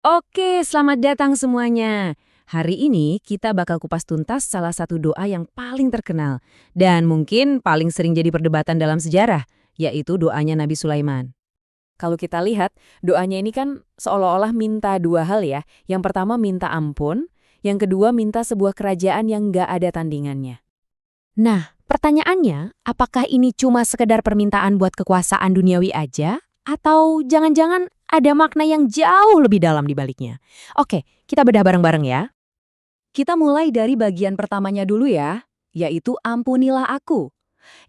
Oke, selamat datang semuanya. Hari ini kita bakal kupas tuntas salah satu doa yang paling terkenal dan mungkin paling sering jadi perdebatan dalam sejarah, yaitu doanya Nabi Sulaiman. Kalau kita lihat, doanya ini kan seolah-olah minta dua hal ya. Yang pertama minta ampun, yang kedua minta sebuah kerajaan yang nggak ada tandingannya. Nah, pertanyaannya, apakah ini cuma sekedar permintaan buat kekuasaan duniawi aja? Atau jangan-jangan ada makna yang jauh lebih dalam di baliknya? Oke, kita bedah bareng-bareng ya. Kita mulai dari bagian pertamanya dulu ya, yaitu ampunilah aku.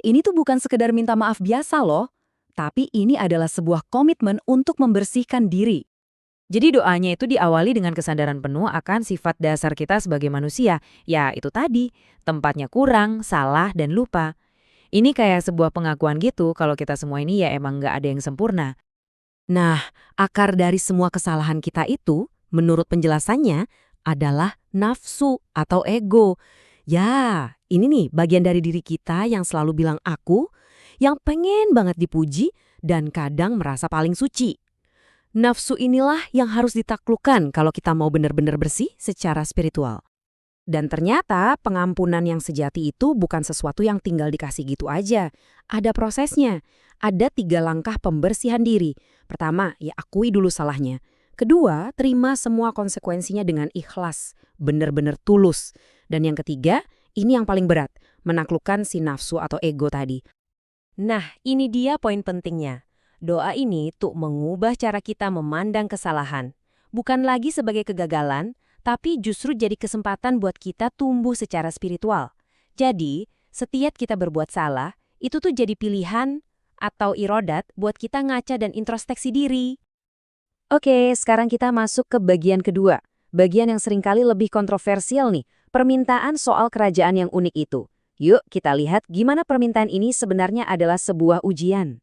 Ini tuh bukan sekedar minta maaf biasa loh, tapi ini adalah sebuah komitmen untuk membersihkan diri. Jadi doanya itu diawali dengan kesadaran penuh akan sifat dasar kita sebagai manusia, ya itu tadi, tempatnya kurang, salah, dan lupa. Ini kayak sebuah pengakuan gitu kalau kita semua ini ya emang nggak ada yang sempurna. Nah, akar dari semua kesalahan kita itu, menurut penjelasannya, adalah nafsu atau ego. Ya, ini nih bagian dari diri kita yang selalu bilang aku, yang pengen banget dipuji dan kadang merasa paling suci. Nafsu inilah yang harus ditaklukkan kalau kita mau benar-benar bersih secara spiritual. Dan ternyata pengampunan yang sejati itu bukan sesuatu yang tinggal dikasih gitu aja. Ada prosesnya. Ada 3 langkah pembersihan diri. Pertama, ya akui dulu salahnya. Kedua, terima semua konsekuensinya dengan ikhlas. Benar-benar tulus. Dan yang ketiga, ini yang paling berat. Menaklukkan si nafsu atau ego tadi. Nah, ini dia poin pentingnya. Doa ini tuh mengubah cara kita memandang kesalahan. Bukan lagi sebagai kegagalan, tapi justru jadi kesempatan buat kita tumbuh secara spiritual. Jadi, setiap kita berbuat salah, itu tuh jadi pilihan atau irodat buat kita ngaca dan introspeksi diri. Oke, sekarang kita masuk ke bagian kedua. Bagian yang seringkali lebih kontroversial nih, permintaan soal kerajaan yang unik itu. Yuk kita lihat gimana permintaan ini sebenarnya adalah sebuah ujian.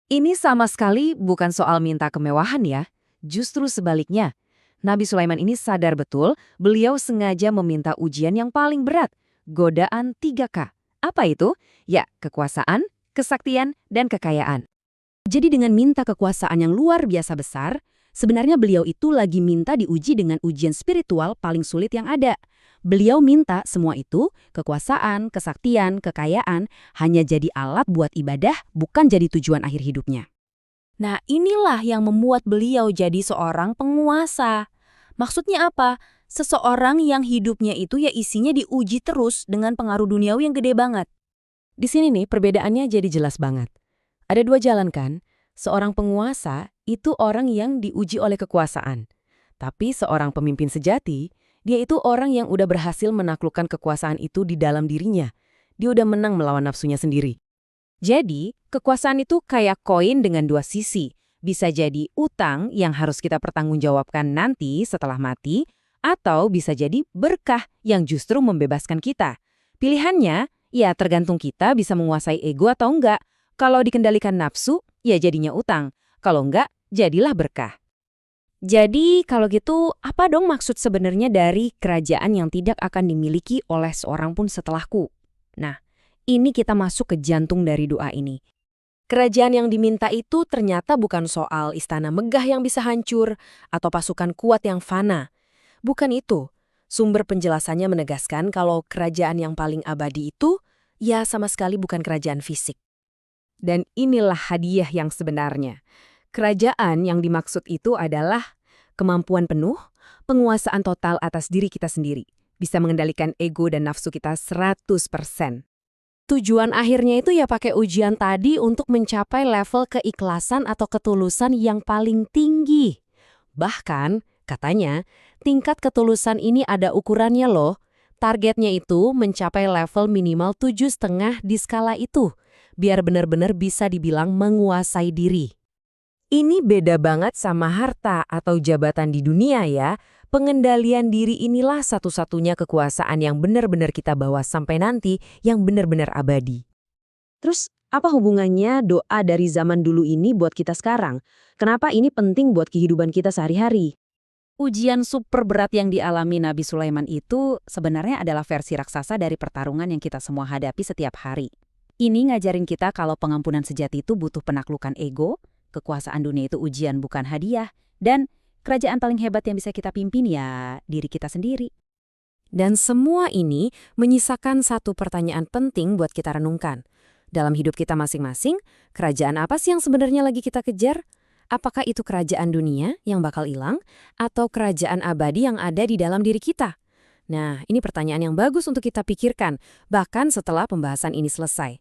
Ini sama sekali bukan soal minta kemewahan ya, justru sebaliknya. Nabi Sulaiman ini sadar betul beliau sengaja meminta ujian yang paling berat, godaan 3K. Apa itu? Ya, kekuasaan, kesaktian, dan kekayaan. Jadi dengan minta kekuasaan yang luar biasa besar, sebenarnya beliau itu lagi minta diuji dengan ujian spiritual paling sulit yang ada. Beliau minta semua itu, kekuasaan, kesaktian, kekayaan, hanya jadi alat buat ibadah, bukan jadi tujuan akhir hidupnya. Nah, inilah yang membuat beliau jadi seorang penguasa. Maksudnya apa? Seseorang yang hidupnya itu ya isinya diuji terus dengan pengaruh duniawi yang gede banget. Di sini nih perbedaannya jadi jelas banget. Ada 2 jalan kan? Seorang penguasa itu orang yang diuji oleh kekuasaan. Tapi seorang pemimpin sejati, dia itu orang yang udah berhasil menaklukkan kekuasaan itu di dalam dirinya. Dia udah menang melawan nafsunya sendiri. Jadi, kekuasaan itu kayak koin dengan 2 sisi. Bisa jadi utang yang harus kita pertanggungjawabkan nanti setelah mati, atau bisa jadi berkah yang justru membebaskan kita. Pilihannya, ya tergantung kita bisa menguasai ego atau enggak. Kalau dikendalikan nafsu, ya jadinya utang. Kalau enggak, jadilah berkah. Jadi, kalau gitu, apa dong maksud sebenarnya dari kerajaan yang tidak akan dimiliki oleh seorang pun setelahku? Nah, ini kita masuk ke jantung dari doa ini. Kerajaan yang diminta itu ternyata bukan soal istana megah yang bisa hancur atau pasukan kuat yang fana. Bukan itu. Sumber penjelasannya menegaskan kalau kerajaan yang paling abadi itu ya sama sekali bukan kerajaan fisik. Dan inilah hadiah yang sebenarnya. Kerajaan yang dimaksud itu adalah kemampuan penuh, penguasaan total atas diri kita sendiri. Bisa mengendalikan ego dan nafsu kita 100%. Tujuan akhirnya itu ya pakai ujian tadi untuk mencapai level keikhlasan atau ketulusan yang paling tinggi. Bahkan, katanya, tingkat ketulusan ini ada ukurannya loh. Targetnya itu mencapai level minimal 7,5 di skala itu, biar benar-benar bisa dibilang menguasai diri. Ini beda banget sama harta atau jabatan di dunia ya. Pengendalian diri inilah satu-satunya kekuasaan yang benar-benar kita bawa sampai nanti, yang benar-benar abadi. Terus, apa hubungannya doa dari zaman dulu ini buat kita sekarang? Kenapa ini penting buat kehidupan kita sehari-hari? Ujian super berat yang dialami Nabi Sulaiman itu sebenarnya adalah versi raksasa dari pertarungan yang kita semua hadapi setiap hari. Ini ngajarin kita kalau pengampunan sejati itu butuh penaklukan ego, kekuasaan dunia itu ujian bukan hadiah, dan kerajaan paling hebat yang bisa kita pimpin ya diri kita sendiri. Dan semua ini menyisakan satu pertanyaan penting buat kita renungkan. Dalam hidup kita masing-masing, kerajaan apa sih yang sebenarnya lagi kita kejar? Apakah itu kerajaan dunia yang bakal hilang, atau kerajaan abadi yang ada di dalam diri kita? Nah, ini pertanyaan yang bagus untuk kita pikirkan, bahkan setelah pembahasan ini selesai.